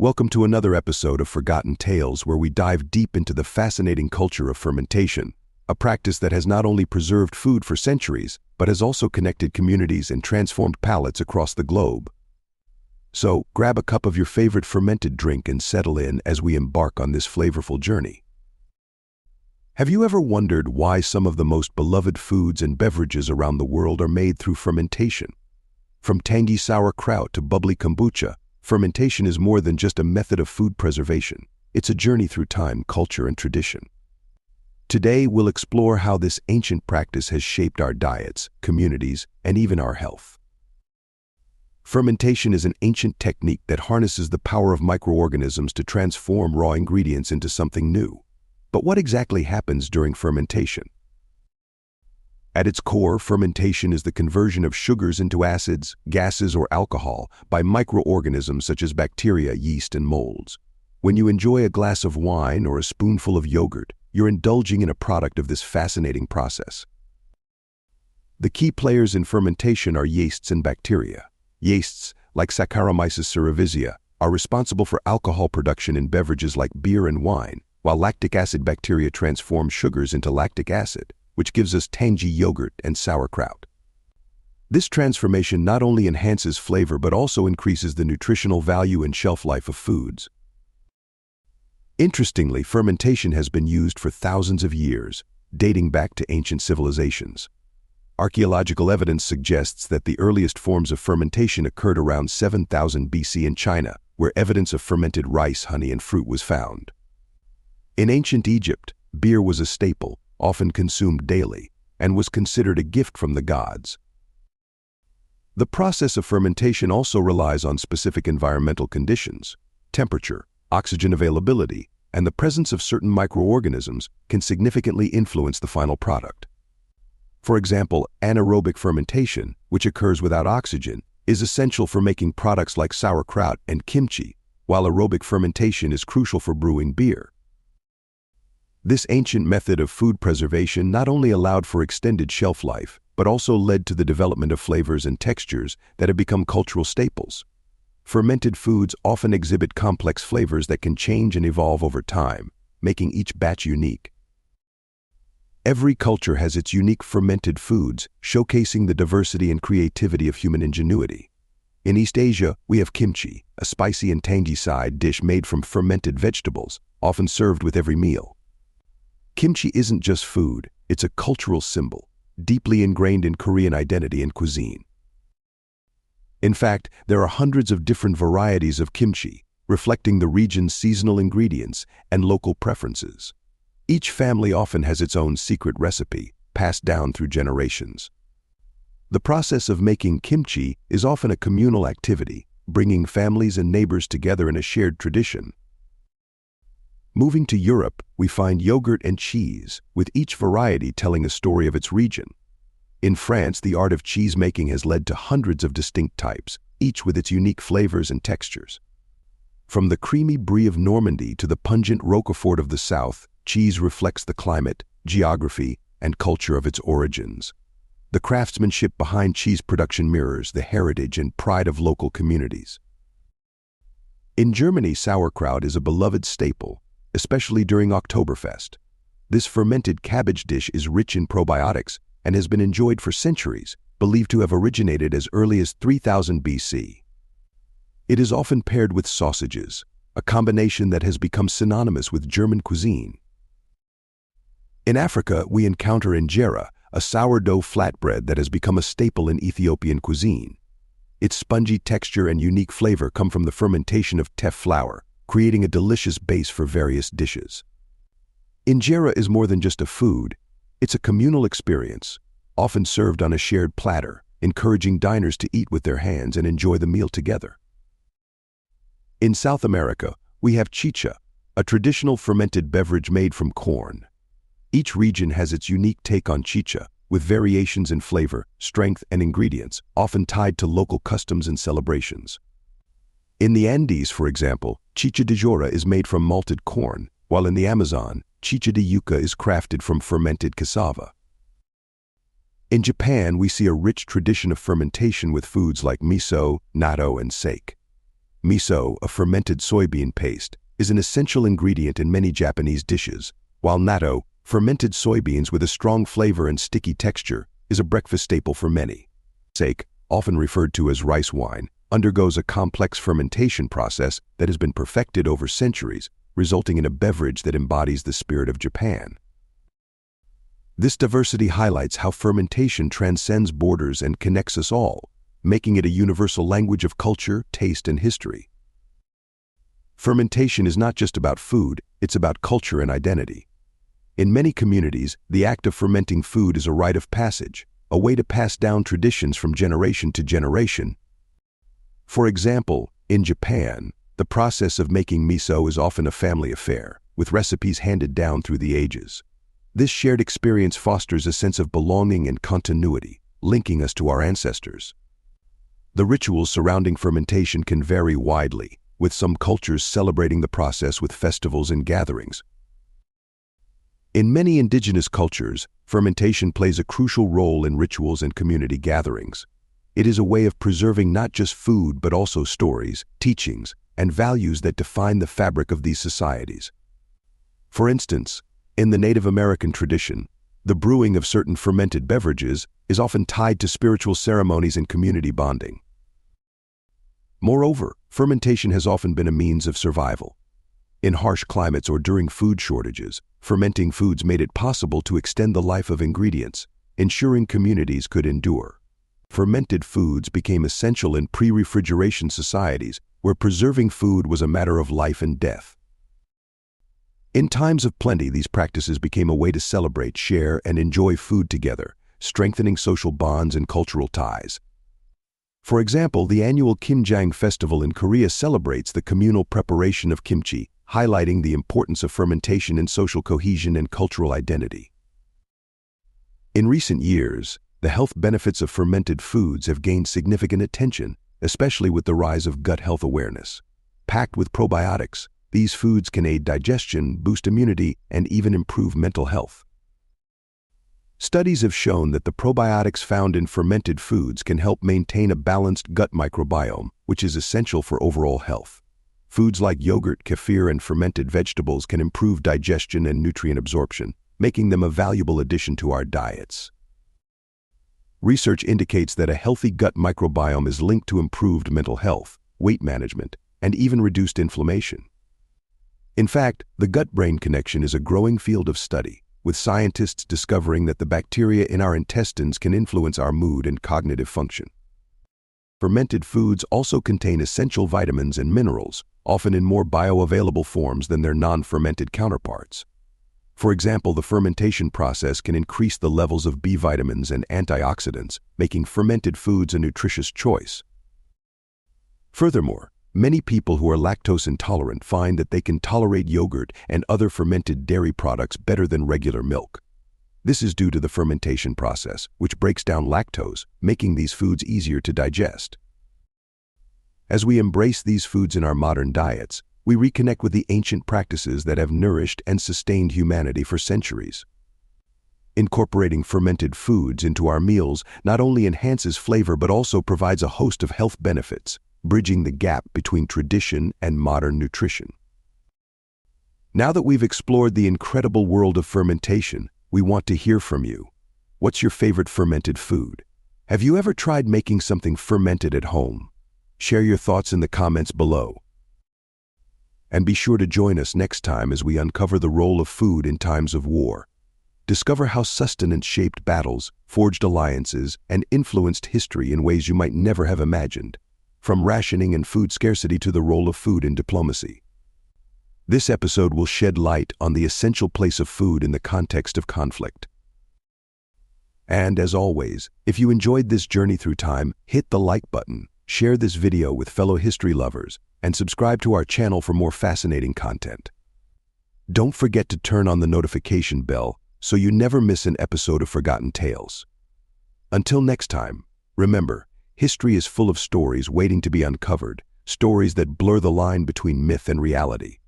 Welcome to another episode of Forgotten Tales, where we dive deep into the fascinating culture of fermentation, a practice that has not only preserved food for centuries, but has also connected communities and transformed palates across the globe. So, grab a cup of your favorite fermented drink and settle in as we embark on this flavorful journey. Have you ever wondered why some of the most beloved foods and beverages around the world are made through fermentation? From tangy sauerkraut to bubbly kombucha, fermentation is more than just a method of food preservation. It's a journey through time, culture, and tradition. Today, we'll explore how this ancient practice has shaped our diets, communities, and even our health. Fermentation is an ancient technique that harnesses the power of microorganisms to transform raw ingredients into something new. But what exactly happens during fermentation? At its core, fermentation is the conversion of sugars into acids, gases, or alcohol by microorganisms such as bacteria, yeast, and molds. When you enjoy a glass of wine or a spoonful of yogurt, you're indulging in a product of this fascinating process. The key players in fermentation are yeasts and bacteria. Yeasts, like Saccharomyces cerevisiae, are responsible for alcohol production in beverages like beer and wine, while lactic acid bacteria transform sugars into lactic acid, which gives us tangy yogurt and sauerkraut. This transformation not only enhances flavor but also increases the nutritional value and shelf life of foods. Interestingly, fermentation has been used for thousands of years, dating back to ancient civilizations. Archaeological evidence suggests that the earliest forms of fermentation occurred around 7000 BC in China, where evidence of fermented rice, honey, and fruit was found. In ancient Egypt, beer was a staple, often consumed daily, and was considered a gift from the gods. The process of fermentation also relies on specific environmental conditions. Temperature, oxygen availability, and the presence of certain microorganisms can significantly influence the final product. For example, anaerobic fermentation, which occurs without oxygen, is essential for making products like sauerkraut and kimchi, while aerobic fermentation is crucial for brewing beer. This ancient method of food preservation not only allowed for extended shelf life, but also led to the development of flavors and textures that have become cultural staples. Fermented foods often exhibit complex flavors that can change and evolve over time, making each batch unique. Every culture has its unique fermented foods, showcasing the diversity and creativity of human ingenuity. In East Asia, we have kimchi, a spicy and tangy side dish made from fermented vegetables, often served with every meal. Kimchi isn't just food, it's a cultural symbol, deeply ingrained in Korean identity and cuisine. In fact, there are hundreds of different varieties of kimchi, reflecting the region's seasonal ingredients and local preferences. Each family often has its own secret recipe, passed down through generations. The process of making kimchi is often a communal activity, bringing families and neighbors together in a shared tradition. Moving to Europe, we find yogurt and cheese, with each variety telling a story of its region. In France, the art of cheese making has led to hundreds of distinct types, each with its unique flavors and textures. From the creamy brie of Normandy to the pungent Roquefort of the South, cheese reflects the climate, geography, and culture of its origins. The craftsmanship behind cheese production mirrors the heritage and pride of local communities. In Germany, sauerkraut is a beloved staple, especially during Oktoberfest. This fermented cabbage dish is rich in probiotics and has been enjoyed for centuries, believed to have originated as early as 3000 BC. It is often paired with sausages, a combination that has become synonymous with German cuisine. In Africa, we encounter injera, a sourdough flatbread that has become a staple in Ethiopian cuisine. Its spongy texture and unique flavor come from the fermentation of teff flour, creating a delicious base for various dishes. Injera is more than just a food, it's a communal experience, often served on a shared platter, encouraging diners to eat with their hands and enjoy the meal together. In South America, we have chicha, a traditional fermented beverage made from corn. Each region has its unique take on chicha, with variations in flavor, strength, and ingredients, often tied to local customs and celebrations. In the Andes, for example, chicha de jora is made from malted corn, while in the Amazon, chicha de yuca is crafted from fermented cassava. In Japan, we see a rich tradition of fermentation with foods like miso, natto, and sake. Miso, a fermented soybean paste, is an essential ingredient in many Japanese dishes, while natto, fermented soybeans with a strong flavor and sticky texture, is a breakfast staple for many. Sake, often referred to as rice wine, undergoes a complex fermentation process that has been perfected over centuries, resulting in a beverage that embodies the spirit of Japan. This diversity highlights how fermentation transcends borders and connects us all, making it a universal language of culture, taste, and history. Fermentation is not just about food, it's about culture and identity. In many communities, the act of fermenting food is a rite of passage, a way to pass down traditions from generation to generation. For example, in Japan, the process of making miso is often a family affair, with recipes handed down through the ages. This shared experience fosters a sense of belonging and continuity, linking us to our ancestors. The rituals surrounding fermentation can vary widely, with some cultures celebrating the process with festivals and gatherings. In many indigenous cultures, fermentation plays a crucial role in rituals and community gatherings. It is a way of preserving not just food but also stories, teachings, and values that define the fabric of these societies. For instance, in the Native American tradition, the brewing of certain fermented beverages is often tied to spiritual ceremonies and community bonding. Moreover, fermentation has often been a means of survival. In harsh climates or during food shortages, fermenting foods made it possible to extend the life of ingredients, ensuring communities could endure. Fermented foods became essential in pre-refrigeration societies where preserving food was a matter of life and death. In times of plenty, these practices became a way to celebrate, share, and enjoy food together, strengthening social bonds and cultural ties. For example, the annual Kimjang festival in Korea celebrates the communal preparation of kimchi, highlighting the importance of fermentation in social cohesion and cultural identity. In recent years, the health benefits of fermented foods have gained significant attention, especially with the rise of gut health awareness. Packed with probiotics, these foods can aid digestion, boost immunity, and even improve mental health. Studies have shown that the probiotics found in fermented foods can help maintain a balanced gut microbiome, which is essential for overall health. Foods like yogurt, kefir, and fermented vegetables can improve digestion and nutrient absorption, making them a valuable addition to our diets. Research indicates that a healthy gut microbiome is linked to improved mental health, weight management, and even reduced inflammation. In fact, the gut-brain connection is a growing field of study, with scientists discovering that the bacteria in our intestines can influence our mood and cognitive function. Fermented foods also contain essential vitamins and minerals, often in more bioavailable forms than their non-fermented counterparts. For example, the fermentation process can increase the levels of B vitamins and antioxidants, making fermented foods a nutritious choice. Furthermore, many people who are lactose intolerant find that they can tolerate yogurt and other fermented dairy products better than regular milk. This is due to the fermentation process, which breaks down lactose, making these foods easier to digest. As we embrace these foods in our modern diets, we reconnect with the ancient practices that have nourished and sustained humanity for centuries. Incorporating fermented foods into our meals not only enhances flavor but also provides a host of health benefits, bridging the gap between tradition and modern nutrition. Now that we've explored the incredible world of fermentation, we want to hear from you. What's your favorite fermented food? Have you ever tried making something fermented at home? Share your thoughts in the comments below. And be sure to join us next time as we uncover the role of food in times of war. Discover how sustenance shaped battles, forged alliances, and influenced history in ways you might never have imagined, from rationing and food scarcity to the role of food in diplomacy. This episode will shed light on the essential place of food in the context of conflict. And as always, if you enjoyed this journey through time, hit the like button, share this video with fellow history lovers, and subscribe to our channel for more fascinating content. Don't forget to turn on the notification bell so you never miss an episode of Forgotten Tales. Until next time, remember, history is full of stories waiting to be uncovered, stories that blur the line between myth and reality.